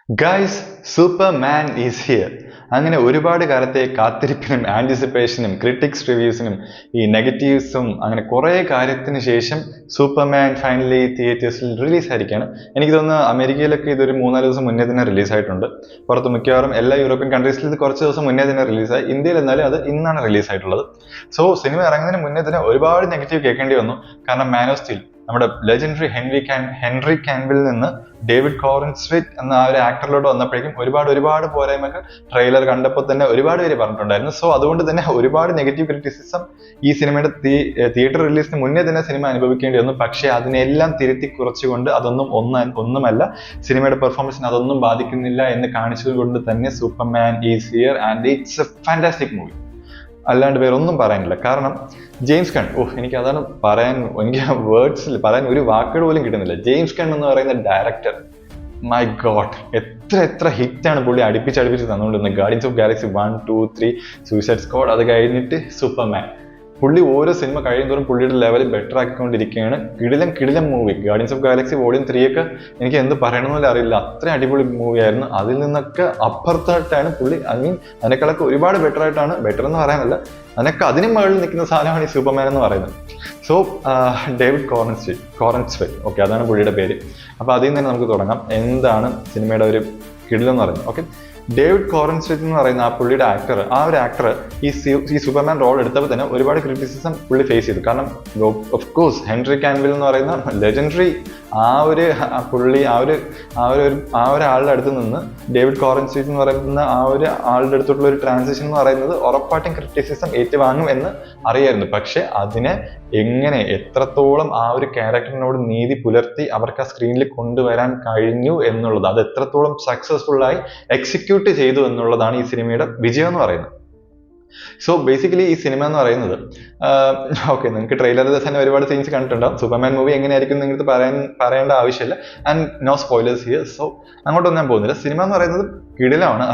Guys Superman is here. അങ്ങനെ ഒരുപാട് കാലത്തെ കാത്തിരിപ്പിനും ആന്റിസിപ്പേഷനും ക്രിട്ടിക്സ് റിവ്യൂസിനും ഈ നെഗറ്റീവ്സും അങ്ങനെ കുറേ കാര്യത്തിന് ശേഷം സൂപ്പർമാൻ ഫൈനലി തിയേറ്റേഴ്സിൽ റിലീസ് ആയിരിക്കുകയാണ്. എനിക്ക് തോന്നുന്നു അമേരിക്കയിലൊക്കെ ഇതൊരു 3-4 ദിവസം മുന്നേ തന്നെ റിലീസായിട്ടുണ്ട്. പുറത്ത് മിക്കവാറും എല്ലാ യൂറോപ്യൻ കൺട്രീസിലും ഇത് കുറച്ച് ദിവസം മുന്നേ തന്നെ റിലീസായി. ഇന്ത്യയിൽ എന്നാലും അത് ഇന്നാണ് റിലീസായിട്ടുള്ളത്. സോ സിനിമ ഇറങ്ങുന്നതിന് മുന്നേ തന്നെ ഒരുപാട് നെഗറ്റീവ് കേൾക്കേണ്ടി വന്നു. കാരണം മാൻ ഓഫ് സ്റ്റീൽ നമ്മുടെ ലെജൻഡറി ഹെൻറി കാൻവിൽ നിന്ന് ഡേവിഡ് കോറൻസ്വിറ്റ് എന്ന ആ ഒരു ആക്ടറിലോട്ട് വന്നപ്പോഴേക്കും ഒരുപാട് പോരായ്മകൾ ട്രെയിലർ കണ്ടപ്പോൾ തന്നെ ഒരുപാട് പേര് പറഞ്ഞിട്ടുണ്ടായിരുന്നു. സോ അതുകൊണ്ട് തന്നെ ഒരുപാട് നെഗറ്റീവ് ക്രിറ്റിസിസം ഈ സിനിമയുടെ തിയേറ്റർ റിലീസിന് മുന്നേ തന്നെ സിനിമ അനുഭവിക്കേണ്ടി വന്നു. പക്ഷേ അതിനെല്ലാം തിരുത്തി കുറച്ചുകൊണ്ട് ഒന്നുമല്ല സിനിമയുടെ പെർഫോമൻസിന് അതൊന്നും ബാധിക്കുന്നില്ല എന്ന് കാണിച്ചുകൊണ്ട് തന്നെ Superman is here and it's A fantastic movie. അല്ലാണ്ട് വേറെ ഒന്നും പറയാനില്ല. കാരണം ജെയിംസ് ഗൺ, എനിക്ക് അതാണ് എനിക്ക് വേർഡ്സിൽ പറയാൻ ഒരു വാക്കുകൾ പോലും കിട്ടുന്നില്ല. ജെയിംസ് ഗൺ എന്ന് പറയുന്ന ഡയറക്ടർ, മൈ ഗോഡ്, എത്ര ഹിറ്റാണ് പുള്ളി അടുപ്പിച്ച് തന്നുകൊണ്ടിരുന്നത്. Guardians of Galaxy 1, 2, 3, Suicide Squad, അത് കഴിഞ്ഞിട്ട് സൂപ്പർമാൻ. പുള്ളി ഓരോ സിനിമ കഴിയുന്നതോറും പുള്ളിയുടെ ലെവൽ ബെറ്റർ ആക്കിക്കൊണ്ടിരിക്കുകയാണ്. കിടിലം movie. Guardians of Galaxy volume 3 ഒക്കെ എനിക്ക് എന്ത് പറയണമെന്നില്ല അറിയില്ല, അത്രയും അടിപൊളി മൂവിയായിരുന്നു. അതിൽ നിന്നൊക്കെ അപ്പുറത്തായിട്ടാണ് പുള്ളി, അതിനേക്കാളൊക്കെ ഒരുപാട് ബെറ്റർ എന്ന് പറയാനല്ല, അതിനും മുകളിൽ നിൽക്കുന്ന സാധനമാണ് ഈ സൂപ്പർമാൻ എന്ന് പറയുന്നത്. സോ ഡേവിഡ് കോറൻസ്വിറ്റ്, ഓക്കെ, അതാണ് പുള്ളിയുടെ പേര്. അപ്പോൾ അതിൽ നിന്ന് തന്നെ നമുക്ക് തുടങ്ങാം. എന്താണ് സിനിമയുടെ ഒരു കിടിലെന്ന് പറയുന്നത്? ഓക്കെ, ഡേവിഡ് കോറൻസ്വിറ്റ് എന്ന് പറയുന്ന ആ പുള്ളിയുടെ ആക്ടർ, ആ ഒരു ആക്ടർ ഈ സൂപ്പർമാൻ റോൾ എടുത്തപ്പോൾ തന്നെ ഒരുപാട് ക്രിറ്റിസിസം പുള്ളി ഫേസ് ചെയ്തു. കാരണം ഓഫ് കോഴ്സ് ഹെൻറി കാൻവിൽ എന്ന് പറയുന്ന ലെജൻഡറി പുള്ളി ആ ഒരാളുടെ അടുത്ത് നിന്ന് ഡേവിഡ് കോറൻസ്വിറ്റ് എന്ന് പറയുന്ന ആ ഒരു ആളുടെ അടുത്തുള്ള ഒരു ട്രാൻസിഷൻ എന്ന് പറയുന്നത് ഉറപ്പായിട്ടും ക്രിറ്റിസിസം ഏറ്റുവാങ്ങും എന്ന് അറിയായിരുന്നു. പക്ഷെ അതിനെ എത്രത്തോളം ആ ഒരു ക്യാരക്ടറിനോട് നീതി പുലർത്തി അവർക്ക് ആ സ്ക്രീനിൽ കൊണ്ടുവരാൻ കഴിഞ്ഞു എന്നുള്ളത്, അത് എത്രത്തോളം സക്സസ്ഫുൾ ആയി എക്സിക്യൂട്ട് ചെയ്തു എന്നുള്ളതാണ് ഈ സിനിമയുടെ വിജയം എന്ന് പറയുന്നത്. സോ ബേസിക്കലി ഈ സിനിമ എന്ന് പറയുന്നത്, ഓക്കെ, നിങ്ങൾക്ക് ട്രെയിലറിൽ തന്നെ ഒരുപാട് സീൻസ് കണ്ടിട്ടുണ്ടാവും. സൂപ്പർമാൻ മൂവി എങ്ങനെയായിരിക്കും നിങ്ങൾക്ക് പറയേണ്ട ആവശ്യമില്ല. And no spoilers here. So അങ്ങോട്ടൊന്നും ഞാൻ പോകുന്നില്ല. സിനിമ എന്ന് പറയുന്നത് കിടിലമാണ്.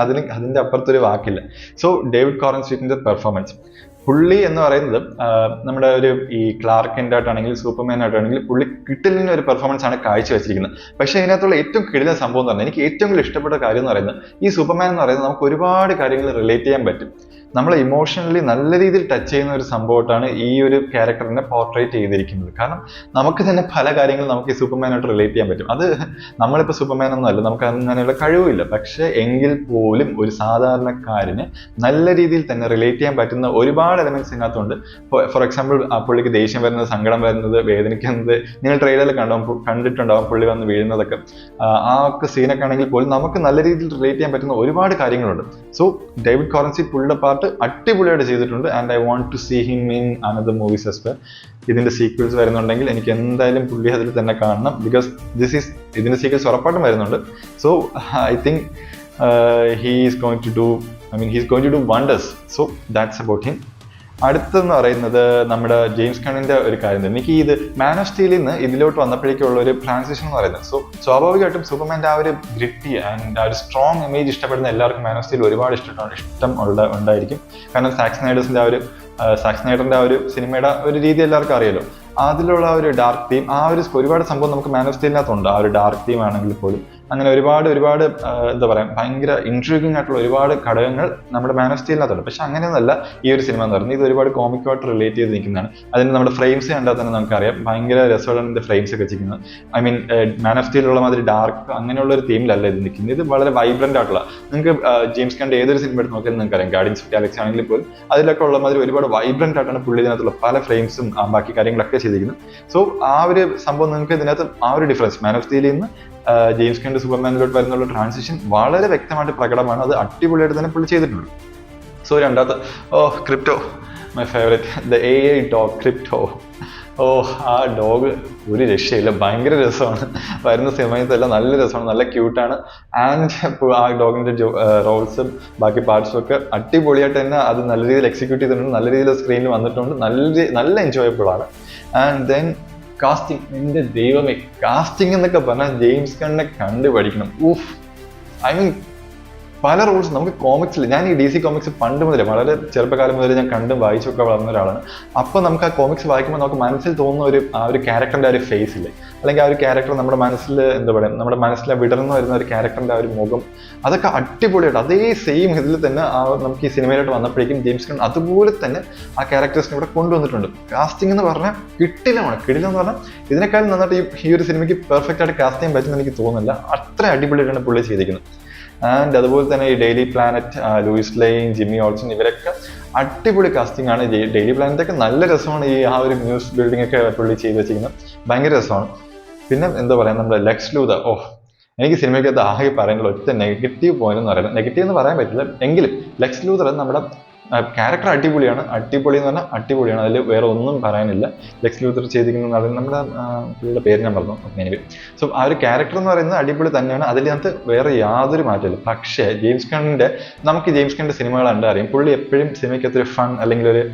അതിന്റെ അപ്പുറത്തൊരു വാക്കില്ല. സോ ഡേവിഡ് കോറൻസ്വിറ്റിന്റെ പെർഫോമൻസ്, പുള്ളി എന്ന് പറയുന്നത് നമ്മുടെ ഈ ക്ലാർക്ക് കെന്റ് ആയിട്ടാണെങ്കിൽ സൂപ്പർമാൻ ആയിട്ടാണെങ്കിൽ പുള്ളി കിട്ടിലിന് ഒരു പെർഫോമൻസ് ആണ് കാഴ്ചവെച്ചിരിക്കുന്നത്. പക്ഷെ ഇതിനകത്തുള്ള ഏറ്റവും കിടിലൻ സംഭവം എന്ന് പറഞ്ഞാൽ, എനിക്ക് ഏറ്റവും കൂടുതൽ ഇഷ്ടപ്പെട്ട കാര്യം എന്ന് പറയുന്നത്, ഈ സൂപ്പർമാൻ എന്ന് പറയുന്നത് നമുക്ക് ഒരുപാട് കാര്യങ്ങൾ റിലേറ്റ് ചെയ്യാൻ പറ്റും. നമ്മളെ ഇമോഷണലി നല്ല രീതിയിൽ ടച്ച് ചെയ്യുന്ന ഒരു സംഭവമായിട്ടാണ് ഈ ഒരു ക്യാരക്ടറിനെ പോർട്രേറ്റ് ചെയ്തിരിക്കുന്നത്. കാരണം നമുക്ക് തന്നെ പല കാര്യങ്ങളും നമുക്ക് ഈ സൂപ്പർമാനായിട്ട് റിലേറ്റ് ചെയ്യാൻ പറ്റും. അത് നമ്മളിപ്പോൾ സൂപ്പർമാൻ ഒന്നും അല്ല, നമുക്ക് അങ്ങനെയുള്ള കഴിവില്ല. പക്ഷെ എങ്കിൽ പോലും ഒരു സാധാരണക്കാരന് നല്ല രീതിയിൽ തന്നെ റിലേറ്റ് ചെയ്യാൻ പറ്റുന്ന ഒരുപാട് എലമെന്റ്സ് ഇതിനകത്തുണ്ട്. ഫോർ എക്സാമ്പിൾ, ആ പുള്ളിക്ക് ദേഷ്യം വരുന്നത്, സങ്കടം വരുന്നത്, വേദനിക്കുന്നത്, നിങ്ങൾ ട്രെയിലറിൽ കണ്ടിട്ടുണ്ടാവും പുള്ളി വന്ന് വീഴുന്നതൊക്കെ. ആ ഒക്കെ സീനൊക്കെ ആണെങ്കിൽ പോലും നമുക്ക് നല്ല രീതിയിൽ റിലേറ്റ് ചെയ്യാൻ പറ്റുന്ന ഒരുപാട് കാര്യങ്ങളുണ്ട്. സോ ഡേവിഡ് കോറൻസ്വിറ്റ് പുള്ളിയുടെ പാർട്ട് അടിപൊളിയായിട്ട് ചെയ്തിട്ടുണ്ട്. And I want to see him in another movies as well. ഇതിന്റെ സീക്വൽസ് വരുന്നുണ്ടെങ്കിൽ എനിക്ക് എന്തായാലും പുള്ളി അതിൽ തന്നെ കാണണം. ബിക്കോസ് ഇതിന്റെ സീക്വൽസ് ഉറപ്പായിട്ടും വരുന്നുണ്ട്. So I think he is going to do wonders. So that's about him. അടുത്തെന്ന് പറയുന്നത് നമ്മുടെ ജെയിംസ് ഗണ്ണിന്റെ ഒരു കാര്യം തന്നെ. എനിക്ക് ഇത് മാൻ ഓഫ് സ്റ്റീലിൽ നിന്ന് ഇതിലോട്ട് വന്നപ്പോഴേക്കുള്ള ഒരു ട്രാൻസിഷൻ എന്ന് പറയുന്നത്. സോ സ്വാഭാവികമായിട്ടും സൂപ്പർമാൻ്റെ ആ ഒരു ഗ്രിറ്റി ആൻഡ് ആ ഒരു സ്ട്രോങ് ഇമേജ് ഇഷ്ടപ്പെടുന്ന എല്ലാവർക്കും മാൻ ഓഫ് സ്റ്റീൽ ഒരുപാട് ഇഷ്ടം ഉണ്ടായിരിക്കും. കാരണം സാക് സ്നൈഡറിന്റെ ആ ഒരു സിനിമയുടെ ഒരു രീതി എല്ലാവർക്കും അറിയാലോ. അതിലുള്ള ആ ഒരു ഡാർക്ക് തീം, ആ ഒരു ഒരുപാട് സംഭവം നമുക്ക് മാൻ ഓഫ് സ്റ്റീലിനകത്തുണ്ട്. ആ ഒരു ഡാർക്ക് തീം ആണെങ്കിൽ പോലും അങ്ങനെ ഒരുപാട് എന്താ പറയാ, ഭയങ്കര ഇൻട്രീഗിങ് ആയിട്ടുള്ള ഒരുപാട് ഘടകങ്ങൾ നമ്മുടെ മാൻ ഓഫ് സ്റ്റീലിനകത്തുണ്ട്. പക്ഷെ അങ്ങനെയൊന്നല്ല ഈ ഒരു സിനിമ എന്ന് പറയുന്നത്. ഇത് ഒരുപാട് കോമിക്കുമായിട്ട് റിലേറ്റ് ചെയ്ത് നിൽക്കുന്നതാണ്. അതിന് നമ്മുടെ ഫ്രെയിംസ് കണ്ടാൽ തന്നെ നമുക്കറിയാം, ഭയങ്കര രസമുള്ള ഫ്രെയിംസ് ഒക്കെ വെച്ചിരിക്കുന്നത്. മാൻ ഓഫ് സ്റ്റീലുള്ള മാതിരി ഡാർക്ക് അങ്ങനെയുള്ള ഒരു തീമിലല്ല ഇത് നിൽക്കുന്നത്. ഇത് വളരെ വൈബ്രന്റ് ആയിട്ടുള്ള, നിങ്ങൾക്ക് ജെയിംസ് ഗണ്ണിന്റെ ഏതൊരു സിനിമ എടുത്ത് നോക്കിയാൽ നിങ്ങൾക്ക് അറിയാം, ഗാർഡിയൻസ് ഓഫ് ഗാലക്സി ആണെങ്കിൽ പോലും അതിലൊക്കെ ഉള്ള മാതിരി ഒരുപാട് വൈബ്രന്റ് ആയിട്ടാണ് പുള്ളി ഇതിനകത്തുള്ള പല ഫ്രെയിംസും ബാക്കി കാര്യങ്ങളൊക്കെ ചെയ്തിരിക്കുന്നത്. സോ ആ ഒരു സംഭവം നിങ്ങൾക്ക് ഇതിനകത്ത് ആ ഒരു ഡിഫറൻസ് മാൻ ഓഫ് സ്റ്റീലിൽ നിന്ന് ജെയിംസ് ഗണ്ണിന്റെ സൂപ്പർമാനിലോട്ട് വരുന്നുള്ള ട്രാൻസിഷൻ വളരെ വ്യക്തമായിട്ട് പ്രകടമാണ്. അത് അടിപൊളിയായിട്ട് തന്നെ പുള്ളി ചെയ്തിട്ടുണ്ട്. സോ രണ്ടാമത്തെ, crypto, my favourite, the AI dog crypto. ആ ഡോഗ് ഒരു രക്ഷയില്ല, ഭയങ്കര രസമാണ്. വരുന്ന സമയത്തെല്ലാം നല്ല രസമാണ്, നല്ല ക്യൂട്ടാണ്. ആൻഡ് ആ ഡോഗിന്റെ റോൾസും ബാക്കി പാർട്സും ഒക്കെ അടിപൊളിയായിട്ട് തന്നെ അത് നല്ല രീതിയിൽ എക്സിക്യൂട്ട് ചെയ്തിട്ടുണ്ട്. നല്ല രീതിയിൽ സ്ക്രീനിൽ വന്നിട്ടുണ്ട്. നല്ല എൻജോയബിൾ ആണ്. ആൻഡ് ദെൻ കാസ്റ്റിംഗ്, എന്റെ ദൈവമേ, കാസ്റ്റിംഗ് എന്നൊക്കെ പറഞ്ഞാൽ ജെയിംസ് ഗണ്ണിനെ കണ്ടുപഠിക്കണം. പല റോൾസ് നമുക്ക് കോമിക്സിൽ, ഞാൻ ഈ DC കോമിക്സ് പണ്ട് മുതലേ വളരെ ചെറുപ്പകാലം മുതലേ ഞാൻ കണ്ടും വായിച്ചൊക്കെ വളർന്ന ഒരാളാണ്. അപ്പോൾ നമുക്ക് ആ കോമിക്സ് വായിക്കുമ്പോൾ നമുക്ക് മനസ്സിൽ തോന്നുന്ന ആ ഒരു ക്യാരക്ടറിന്റെ ആ ഒരു ഫേസ് ഇല്ലേ, അല്ലെങ്കിൽ ആ ഒരു ക്യാരക്ടർ നമ്മുടെ മനസ്സിൽ എന്താ പറയുക, നമ്മുടെ മനസ്സിൽ വിടർന്നു വരുന്ന ഒരു ക്യാരക്ടറിന്റെ ആ ഒരു മുഖം, അതൊക്കെ അടിപൊളിയായിട്ട് അതേ സെയിം ഇതിൽ തന്നെ നമുക്ക് ഈ സിനിമയിലോട്ട് വന്നപ്പോഴേക്കും ജെയിംസ് ഗൺ അതുപോലെ തന്നെ ആ ക്യാരക്ടേഴ്സിനെ ഇവിടെ കൊണ്ടുവന്നിട്ടുണ്ട്. കാസ്റ്റിംഗ് എന്ന് പറഞ്ഞാൽ കിടിലമെന്ന് പറഞ്ഞാൽ ഇതിനേക്കാൾ നന്നായിട്ട് ഈ ഒരു സിനിമയ്ക്ക് പെർഫെക്റ്റ് ആയിട്ട് കാസ്റ്റ് ചെയ്യാൻ പറ്റുമെന്ന് എനിക്ക് തോന്നുന്നില്ല. അത്ര അടിപൊളിയായിട്ടാണ് പുള്ളി ചെയ്തിരിക്കുന്നത്. ആൻഡ് അതുപോലെ തന്നെ ഈ Daily Planet, Lois Lane, Jimmy Olsen, ഇവരൊക്കെ അടിപൊളി കാസ്റ്റിംഗ് ആണ്. ഡെയിലി പ്ലാനറ്റൊക്കെ നല്ല രസമാണ്. ഈ ആ ഒരു ന്യൂസ് ബിൽഡിംഗ് ഒക്കെ പുള്ളി ചെയ്ത് വെച്ചിരിക്കുന്നത് ഭയങ്കര രസമാണ്. പിന്നെ എന്താ പറയുക, നമ്മുടെ ലെക്സ് ലൂതർ, എനിക്ക് സിനിമയ്ക്കകത്ത് ആകെ പറയാനുള്ള ഒറ്റ നെഗറ്റീവ് പോയിന്റ് എന്ന് പറയുന്നത്, നെഗറ്റീവ് എന്ന് പറയാൻ പറ്റില്ല എങ്കിലും ലെക്സ് ലൂതർ നമ്മുടെ ക്യാരക്ടർ അടിപൊളിയാണ്. അടിപൊളി എന്ന് പറഞ്ഞാൽ അടിപൊളിയാണ്, അതിൽ വേറെ ഒന്നും പറയാനില്ല. ലെക്സ് ലൂതർ ചെയ്തിരിക്കുന്ന നമ്മുടെ പുള്ളിയുടെ പേര് ഞാൻ പറഞ്ഞു. എനിവേ, സോ ആ ഒരു ക്യാരക്ടർ എന്ന് പറയുന്നത് അടിപൊളി തന്നെയാണ്, അതിനകത്ത് വേറെ യാതൊരു മാറ്റമില്ല. പക്ഷേ ജെയിംസ് ഗണ്ണിന്റെ സിനിമകൾ കണ്ടറിയാം, പുള്ളി എപ്പോഴും സിനിമയ്ക്കകത്ത് ഒരു ഫൺ അല്ലെങ്കിൽ ഒരു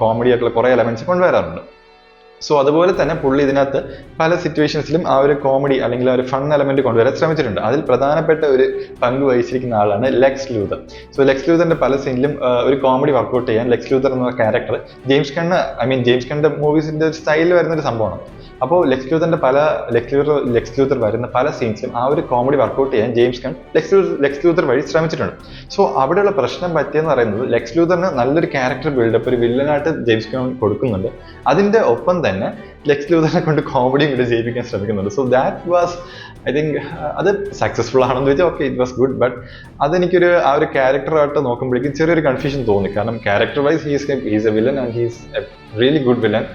കോമഡി ആയിട്ടുള്ള കുറേ എലമെന്റ്സ് കൊണ്ടുവരാറുണ്ട്. സോ അതുപോലെ തന്നെ പുള്ളി ഇതിനകത്ത് പല സിറ്റുവേഷൻസിലും ആ ഒരു കോമഡി അല്ലെങ്കിൽ ആ ഒരു ഫൺ എലമെന്റ് കൊണ്ടുവരാൻ ശ്രമിച്ചിട്ടുണ്ട്. അതിൽ പ്രധാനപ്പെട്ട ഒരു പങ്ക് വഹിച്ചിരിക്കുന്ന ആളാണ് ലെക്സ് ലൂതർ. സോ ലെക്സ് ലൂതറിന്റെ പല സീനിലും ഒരു കോമഡി വർക്ക്ഔട്ട് ചെയ്യാൻ ലെക്സ് ലൂതർ എന്ന ക്യാരക്ടർ ജെയിംസ് ഗണ്ണിന്റെ മൂവീസിന്റെ സ്റ്റൈലിൽ വരുന്ന ഒരു സംഭവമാണ്. അപ്പോൾ ലെക്സ് ലൂതർ വരുന്ന പല സീൻസിലും ആ ഒരു കോമഡി വർക്ക്ഔട്ട് ചെയ്യാൻ ലെക്സ് ലൂതർ വഴി ശ്രമിച്ചിട്ടുണ്ട്. സോ അവിടെയുള്ള പ്രശ്നം പറ്റിയെന്ന് പറയുന്നത് ലെക്സ് ലൂതറിന് നല്ലൊരു ക്യാരക്ടർ ബിൽഡപ്പ് ഒരു വില്ലനായിട്ട് ജെയിംസ് ഗൺ കൊടുക്കുന്നുണ്ട്. അതിന്റെ ഒപ്പം തന്നെ ലെക്സ് ലൂതറിനെ കൊണ്ട് കോമഡിയും കൂടെ ചെയ്യിപ്പിക്കാൻ ശ്രമിക്കുന്നുണ്ട്. So that was I think അത് സക്സസ്ഫുൾ ആണെന്ന് വെച്ചാൽ okay, it was good. But അതെനിക്കൊരു ആ ഒരു ക്യാരക്ടറായിട്ട് നോക്കുമ്പോഴേക്കും ചെറിയൊരു കൺഫ്യൂഷൻ തോന്നി. കാരണം character wise he's A villain and he's A really good villain.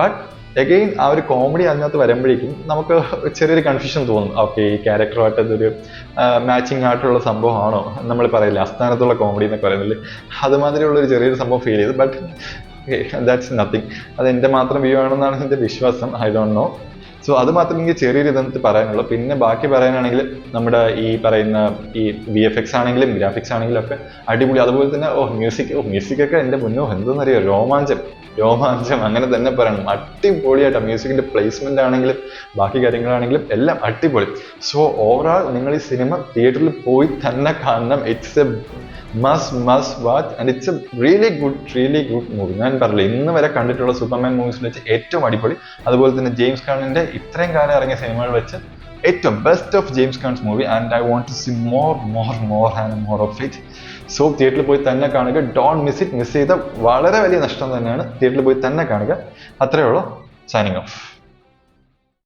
But again ആ ഒരു കോമഡി അതിനകത്ത് വരുമ്പോഴേക്കും നമുക്ക് ചെറിയൊരു കൺഫ്യൂഷൻ തോന്നും. ഓക്കെ, ഈ ക്യാരക്ടറുമായിട്ട് ഇതൊരു മാച്ചിങ് ആയിട്ടുള്ള സംഭവമാണോ, നമ്മൾ പറയില്ല അസ്ഥാനത്തുള്ള കോമഡി എന്നൊക്കെ പറയുന്നില്ലേ, അതുമാതിരിയുള്ള ഒരു ചെറിയൊരു സംഭവം ഫീൽ ചെയ്തു. But that's nothing. അത് എൻ്റെ മാത്രം വ്യൂ ആണെന്നാണ് എൻ്റെ വിശ്വാസം. I don't know. സോ അത് മാത്രമേ എനിക്ക് ചെറിയൊരു ഇതെന്ന് പറയാനുള്ളൂ. പിന്നെ ബാക്കി പറയാനാണെങ്കിൽ നമ്മുടെ ഈ പറയുന്ന ഈ VFX ആണെങ്കിലും ഗ്രാഫിക്സ് ആണെങ്കിലും ഒക്കെ അടിപൊളി. അതുപോലെ തന്നെ മ്യൂസിക്കൊക്കെ എൻ്റെ മുന്നോ എന്തെന്നറിയോ, രോമാഞ്ചം അങ്ങനെ തന്നെ പറയണം. അടിപൊളിയായിട്ടാണ് മ്യൂസിക്കിന്റെ പ്ലേസ്മെന്റ് ആണെങ്കിലും ബാക്കി കാര്യങ്ങളാണെങ്കിലും എല്ലാം അടിപൊളി. സോ ഓവറോൾ നിങ്ങൾ ഈ സിനിമ തിയേറ്ററിൽ പോയി തന്നെ കാണണം. It's A must watch and it's a really good movie. ഞാൻ പറഞ്ഞില്ല, ഇന്ന് വരെ കണ്ടിട്ടുള്ള സൂപ്പർമാൻ മൂവീസിൽ വെച്ച് ഏറ്റവും അടിപൊളി. അതുപോലെ തന്നെ ജെയിംസ് ഗണ്ണിന്റെ ഇത്രയും കാലം ഇറങ്ങിയ സിനിമകൾ വെച്ച് ഏറ്റവും best of James Gunn's movie. And I want to see more of it. So തിയേറ്ററിൽ പോയി തന്നെ കാണുക. Don't miss it. മിസ് ചെയ്ത വളരെ വലിയ നഷ്ടം തന്നെയാണ്. തിയേറ്ററിൽ പോയി തന്നെ കാണുക. അത്രയേ ഉള്ളൂ. Signing off.